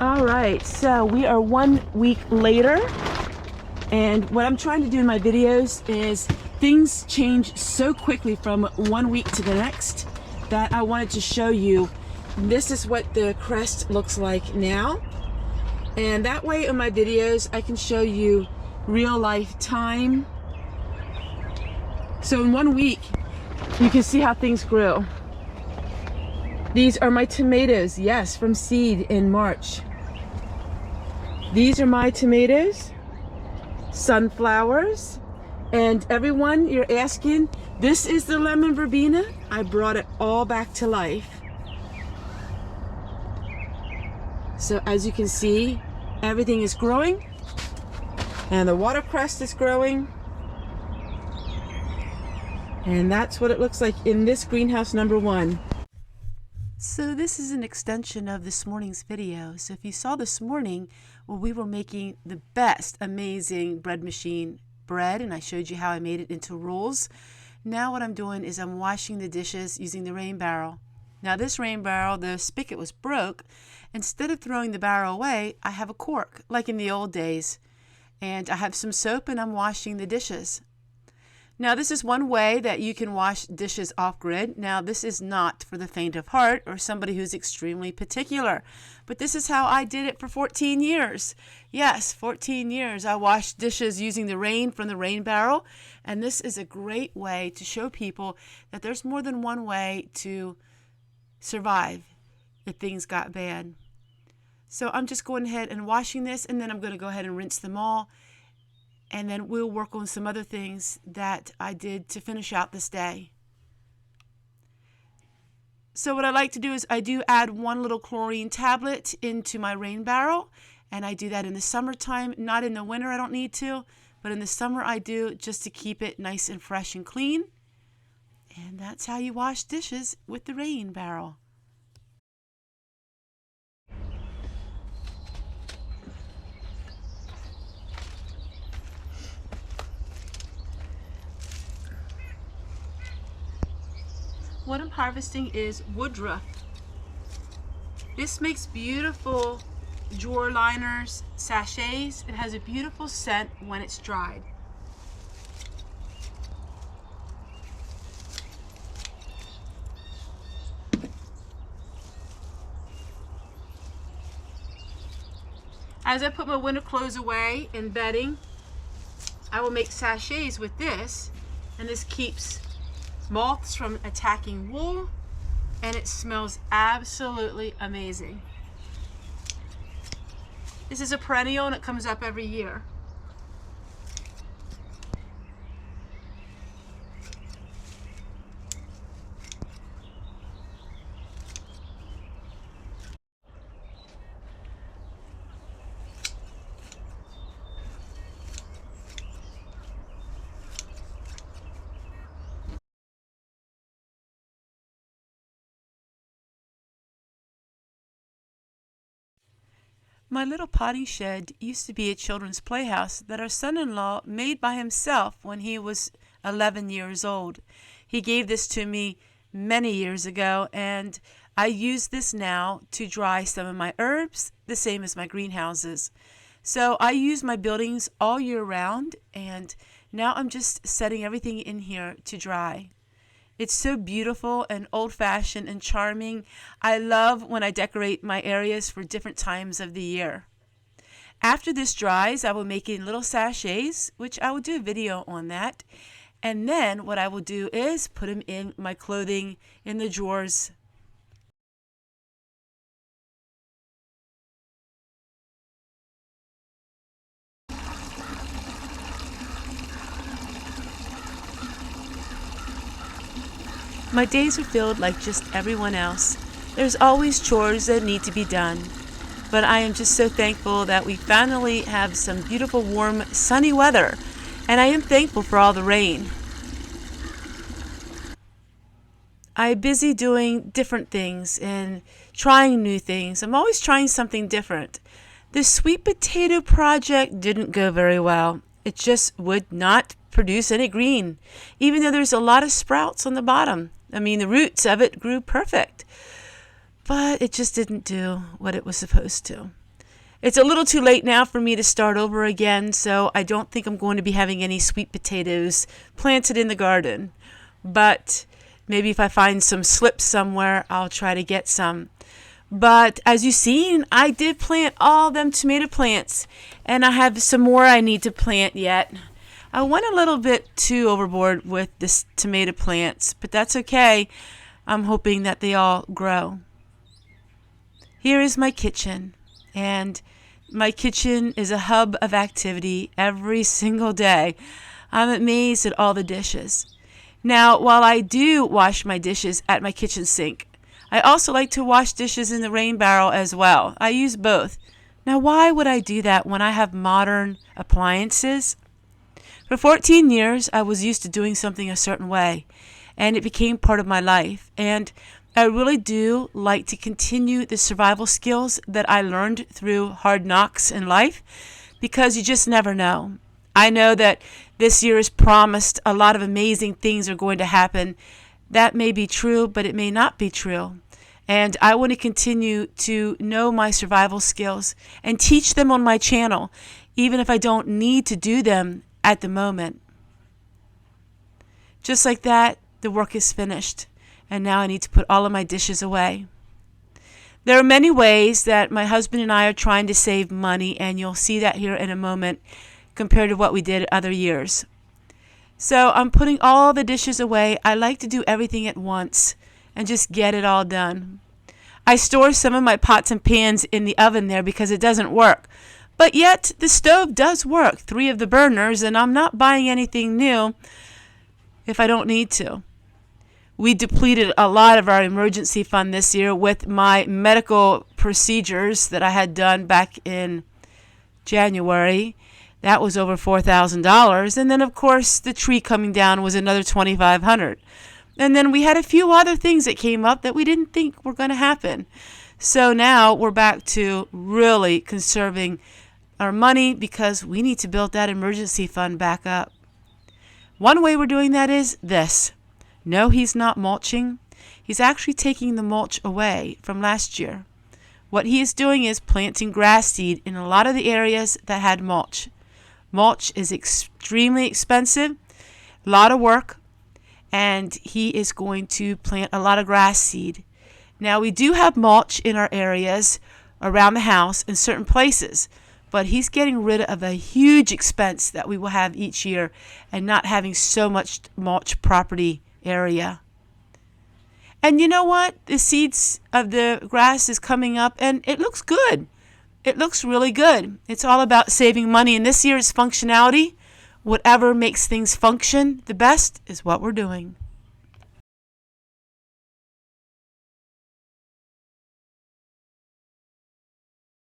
All right, so we are 1 week later, and what I'm trying to do in my videos is things change so quickly from 1 week to the next that I wanted to show you this is what the crest looks like now, and that way in my videos I can show you real life time. So in 1 week you can see how things grew. These are my tomatoes, yes, from seed in March. These are my tomatoes, sunflowers, and everyone, you're asking, this is the lemon verbena. I brought it all back to life. So as you can see, everything is growing, and the watercress is growing. And that's what it looks like in this greenhouse number 1. So this is an extension of this morning's video. So if you saw this morning, well, we were making the best amazing bread machine bread, and I showed you how I made it into rolls. Now what I'm doing is I'm washing the dishes using the rain barrel. Now this rain barrel, the spigot was broke. Instead of throwing the barrel away, I have a cork like in the old days, and I have some soap and I'm washing the dishes. Now this is one way that you can wash dishes off grid. Now this is not for the faint of heart or somebody who's extremely particular, but this is how I did it for 14 years. Yes, 14 years I washed dishes using the rain from the rain barrel, and this is a great way to show people that there's more than one way to survive if things got bad. So I'm just going ahead and washing this, and then I'm going to go ahead and rinse them all. And then we'll work on some other things that I did to finish out this day. So what I like to do is I do add one little chlorine tablet into my rain barrel, and I do that in the summertime, not in the winter. I don't need to, but in the summer I do, just to keep it nice and fresh and clean. And that's how you wash dishes with the rain barrel. What I'm harvesting is Woodruff. This makes beautiful drawer liners, sachets. It has a beautiful scent when it's dried. As I put my winter clothes away in bedding, I will make sachets with this, and this keeps moths from attacking wool, and it smells absolutely amazing. This is a perennial and it comes up every year. My little potting shed used to be a children's playhouse that our son-in-law made by himself when he was 11 years old. He gave this to me many years ago, and I use this now to dry some of my herbs, the same as my greenhouses. So I use my buildings all year round, and now I'm just setting everything in here to dry. It's so beautiful and old-fashioned and charming. I love when I decorate my areas for different times of the year. After this dries, I will make it in little sachets, which I will do a video on that. And then what I will do is put them in my clothing in the drawers. My days are filled like just everyone else. There's always chores that need to be done. But I am just so thankful that we finally have some beautiful, warm, sunny weather. And I am thankful for all the rain. I'm busy doing different things and trying new things. I'm always trying something different. The sweet potato project didn't go very well. It just would not produce any green, even though there's a lot of sprouts on the bottom. I mean, the roots of it grew perfect, but it just didn't do what it was supposed to. It's a little too late now for me to start over again, so I don't think I'm going to be having any sweet potatoes planted in the garden. But maybe if I find some slips somewhere, I'll try to get some. But as you've seen, I did plant all them tomato plants, and I have some more I need to plant yet. I went a little bit too overboard with this tomato plants, but that's okay. I'm hoping that they all grow. Here is my kitchen, and my kitchen is a hub of activity every single day. I'm amazed at all the dishes. Now, while I do wash my dishes at my kitchen sink, I also like to wash dishes in the rain barrel as well. I use both. Now, why would I do that when I have modern appliances? For 14 years, I was used to doing something a certain way, and it became part of my life. And I really do like to continue the survival skills that I learned through hard knocks in life, because you just never know. I know that this year is promised a lot of amazing things are going to happen. That may be true, but it may not be true. And I want to continue to know my survival skills and teach them on my channel, even if I don't need to do them at the moment. Just like that, the work is finished. And now I need to put all of my dishes away. There are many ways that my husband and I are trying to save money, and you'll see that here in a moment compared to what we did other years. So I'm putting all the dishes away. I like to do everything at once and just get it all done. I store some of my pots and pans in the oven there because it doesn't work. But yet the stove does work, 3 of the burners, and I'm not buying anything new if I don't need to. We depleted a lot of our emergency fund this year with my medical procedures that I had done back in January. That was over $4,000. And then, of course, the tree coming down was another $2,500. And then we had a few other things that came up that we didn't think were going to happen. So now we're back to really conserving our money because we need to build that emergency fund back up. One way we're doing that is this. No, he's not mulching. He's actually taking the mulch away from last year. What he is doing is planting grass seed in a lot of the areas that had mulch. Mulch is extremely expensive, a lot of work, and he is going to plant a lot of grass seed. Now, we do have mulch in our areas around the house in certain places, but he's getting rid of a huge expense that we will have each year and not having so much mulch property area. And you know what? The seeds of the grass is coming up and it looks good. It looks really good. It's all about saving money, and this year's functionality, whatever makes things function the best, is what we're doing.